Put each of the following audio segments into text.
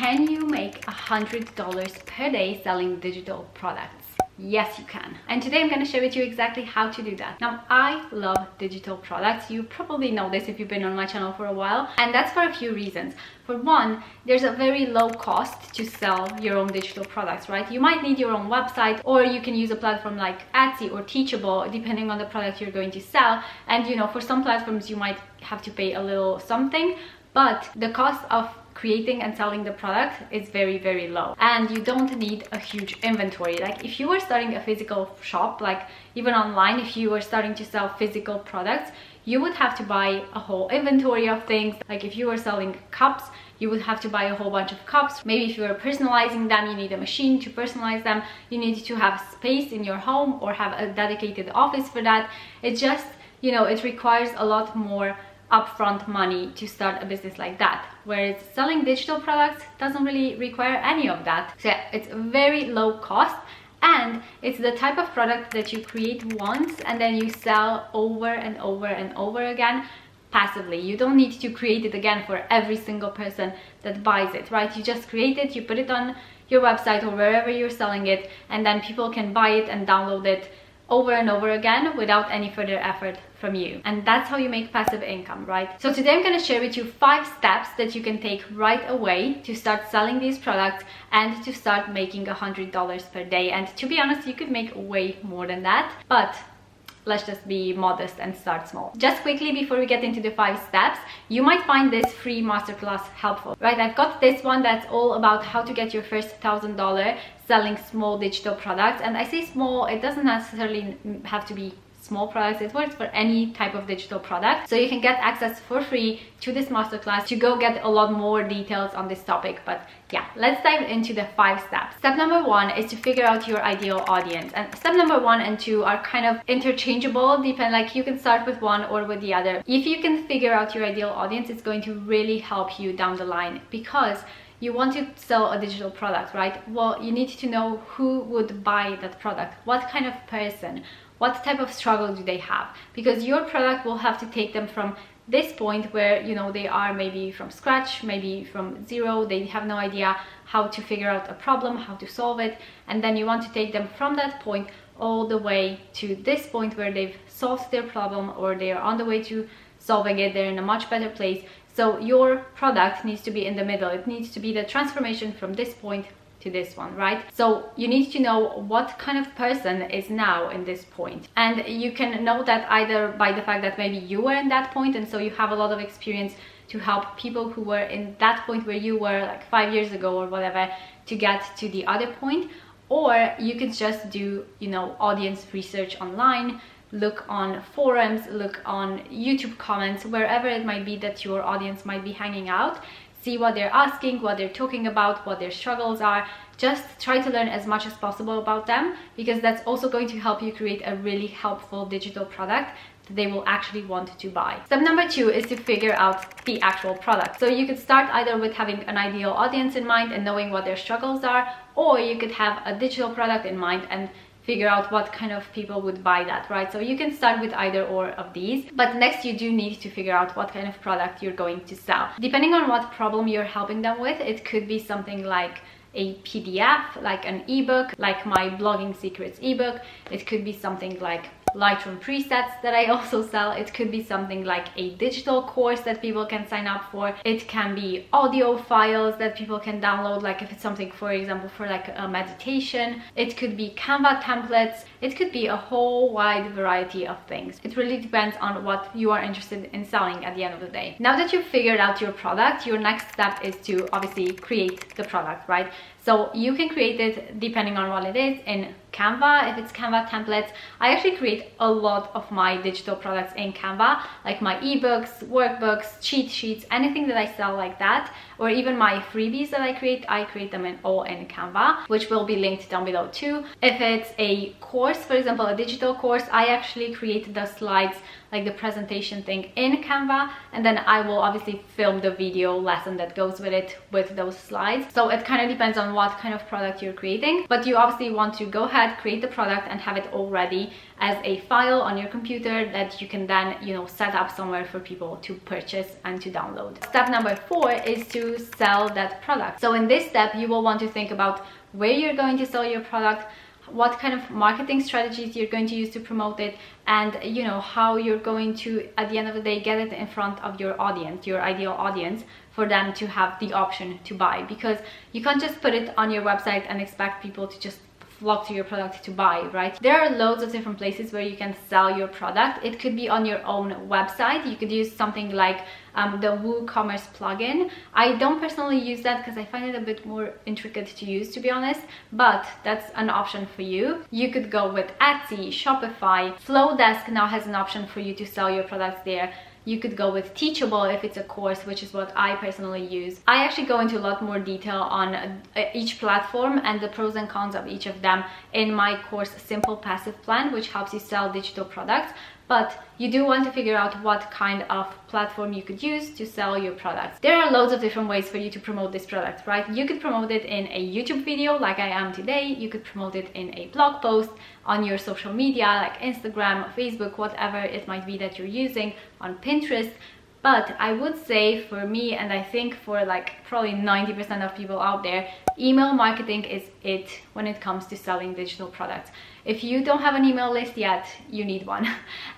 Can you make $100 per day selling digital products? Yes, you can. And today I'm going to share with you exactly how to do that. Now, I love digital products. You probably know this if you've been on my channel for a while, and that's for a few reasons. For one, there's a very low cost to sell your own digital products, right? You might need your own website, or you can use a platform like Etsy or Teachable, depending on the product you're going to sell. And you know, for some platforms you might have to pay a little something, but the cost of creating and selling the product is very, very low, and you don't need a huge inventory. Like if you were starting a physical shop, like even online, if you were starting to sell physical products, you would have to buy a whole inventory of things. Like if you were selling cups, you would have to buy a whole bunch of cups. Maybe if you were personalizing them, you need a machine to personalize them. You need to have space in your home or have a dedicated office for that. It just, you know, it requires a lot more upfront money to start a business like that, whereas selling digital products doesn't really require any of that. So yeah, it's very low cost, and it's the type of product that you create once and then you sell over and over and over again passively. You don't need to create it again for every single person that buys it, right? You just create it, you put it on your website or wherever you're selling it, and then people can buy it and download it over and over again without any further effort from you. And that's how you make passive income, right? So today I'm going to share with you 5 steps that you can take right away to start selling these products and to start making $100 per day. And to be honest, you could make way more than that, but let's just be modest and start small. Just quickly before we get into the 5 steps, you might find this free masterclass helpful, right? I've got this one that's all about how to get your first $1,000 selling small digital products. And I say small, it doesn't necessarily have to be small products. It works for any type of digital product. So you can get access for free to this masterclass to go get a lot more details on this topic. But yeah, let's dive into the 5 steps. Step number 1 is to figure out your ideal audience. And step number 1 and 2 are kind of interchangeable, like you can start with one or with the other. If you can figure out your ideal audience, it's going to really help you down the line, because you want to sell a digital product, right? Well, you need to know who would buy that product, what kind of person, what type of struggle do they have, because your product will have to take them from this point where, you know, they are maybe from scratch, maybe from zero, they have no idea how to figure out a problem, how to solve it, and then you want to take them from that point all the way to this point where they've solved their problem or they are on the way to solving it, they're in a much better place. So your product needs to be in the middle. It needs to be the transformation from this point to this one, right? So you need to know what kind of person is now in this point. And you can know that either by the fact that maybe you were in that point and so you have a lot of experience to help people who were in that point where you were like 5 years ago or whatever to get to the other point, or you could just do, you know, audience research online, look on forums, look on YouTube comments, wherever it might be that your audience might be hanging out. See what they're asking, what they're talking about, what their struggles are. Just try to learn as much as possible about them, because that's also going to help you create a really helpful digital product that they will actually want to buy. Step number 2 is to figure out the actual product. So you could start either with having an ideal audience in mind and knowing what their struggles are, or you could have a digital product in mind and figure out what kind of people would buy that, right? So you can start with either or of these, but next you do need to figure out what kind of product you're going to sell. Depending on what problem you're helping them with, it could be something like a PDF, like an ebook, like my blogging secrets ebook. It could be something like Lightroom presets that I also sell. It could be something like a digital course that people can sign up for. It can be audio files that people can download, like if it's something, for example, for like a meditation. It could be Canva templates. It could be a whole wide variety of things. It really depends on what you are interested in selling at the end of the day. Now that you've figured out your product, your next step is to obviously create the product, right? So you can create it depending on what it is in Canva. If it's Canva templates, I actually create a lot of my digital products in Canva, like my ebooks, workbooks, cheat sheets, anything that I sell like that, or even my freebies that I create them all in Canva, which will be linked down below too. If it's a course, for example, a digital course, I actually create the slides, like the presentation thing, in Canva, and then I will obviously film the video lesson that goes with it with those slides. So it kind of depends on what kind of product you're creating, but you obviously want to go ahead that, create the product and have it all ready as a file on your computer that you can then, set up somewhere for people to purchase and to download. Step number 4 is to sell that product. So in this step, you will want to think about where you're going to sell your product, what kind of marketing strategies you're going to use to promote it, and how you're going to, at the end of the day, get it in front of your audience, your ideal audience, for them to have the option to buy. Because you can't just put it on your website and expect people to just flock to your product to buy, right? There are loads of different places where you can sell your product. It could be on your own website. You could use something like the WooCommerce plugin. I don't personally use that because I find it a bit more intricate to use, to be honest, but that's an option for you. You could go with Etsy, Shopify. Flowdesk now has an option for you to sell your products there. You could go with Teachable if it's a course, which is what I personally use. I actually go into a lot more detail on each platform and the pros and cons of each of them in my course Simple Passive Plan, which helps you sell digital products. But you do want to figure out what kind of platform you could use to sell your products. There are loads of different ways for you to promote this product, right? You could promote it in a YouTube video like I am today. You could promote it in a blog post, on your social media like Instagram, Facebook, whatever it might be that you're using, on Pinterest. But I would say for me, and I think for like probably 90% of people out there, email marketing is it when it comes to selling digital products. If you don't have an email list yet, you need one.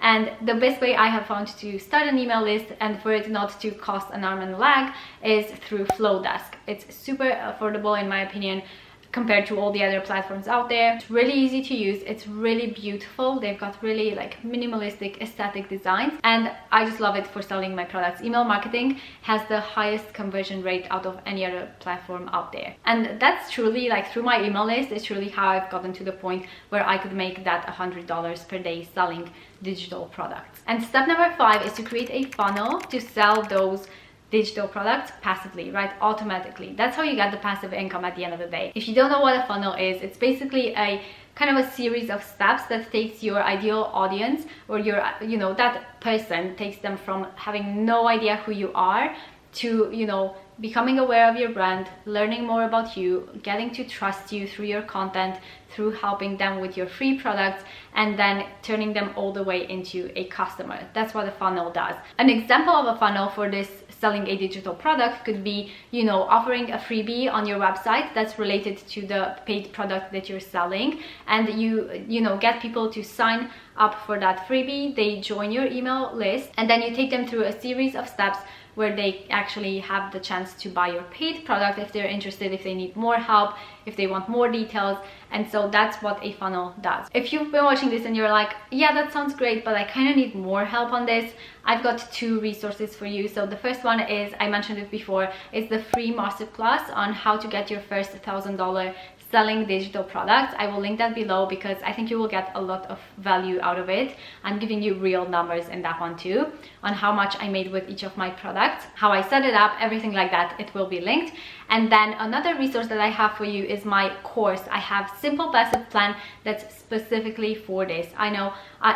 And the best way I have found to start an email list and for it not to cost an arm and a leg is through Flowdesk. It's super affordable in my opinion, compared to all the other platforms out there. It's really easy to use, it's really beautiful, they've got really like minimalistic aesthetic designs, and I just love it for selling my products. Email marketing has the highest conversion rate out of any other platform out there, and that's truly like through my email list is truly how I've gotten to the point where I could make that $100 per day selling digital products. And step number 5 is to create a funnel to sell those digital products passively, right? Automatically. That's how you get the passive income at the end of the day. If you don't know what a funnel is, it's basically a kind of a series of steps that takes your ideal audience, or your, that person, takes them from having no idea who you are to, becoming aware of your brand, learning more about you, getting to trust you through your content, through helping them with your free products, and then turning them all the way into a customer. That's what a funnel does. An example of a funnel for this selling a digital product could be, offering a freebie on your website that's related to the paid product that you're selling, and you get people to sign up for that freebie. They join your email list, and then you take them through a series of steps where they actually have the chance to buy your paid product if they're interested, if they need more help, if they want more details. And so that's what a funnel does. If you've been watching this and you're like, yeah, that sounds great, but I kind of need more help on this, I've got 2 resources for you. So the first one is, I mentioned it before, it's the free masterclass on how to get your first $1,000 selling digital products. I will link that below because I think you will get a lot of value out of it. I'm giving you real numbers in that one too, on how much I made with each of my products, how I set it up, everything like that. It will be linked. And then another resource that I have for you is my course. I have Simple Passive Plan that's specifically for this. I know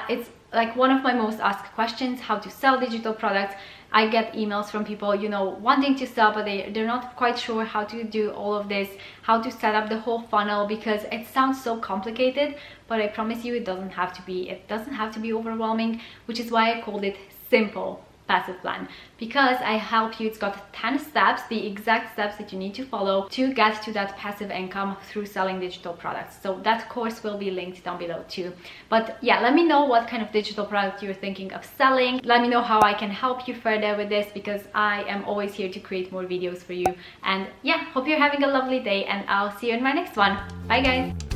it's like one of my most asked questions, how to sell digital products. I get emails from people, wanting to sell, but they're not quite sure how to do all of this, how to set up the whole funnel, because it sounds so complicated, but I promise you it doesn't have to be. It doesn't have to be overwhelming, which is why I called it Simple Passive Plan, because I help you. It's got 10 steps, the exact steps that you need to follow to get to that passive income through selling digital products. So that course will be linked down below too. But yeah, let me know what kind of digital product you're thinking of selling. Let me know how I can help you further with this, because I am always here to create more videos for you. And yeah, hope you're having a lovely day, and I'll see you in my next one. Bye guys.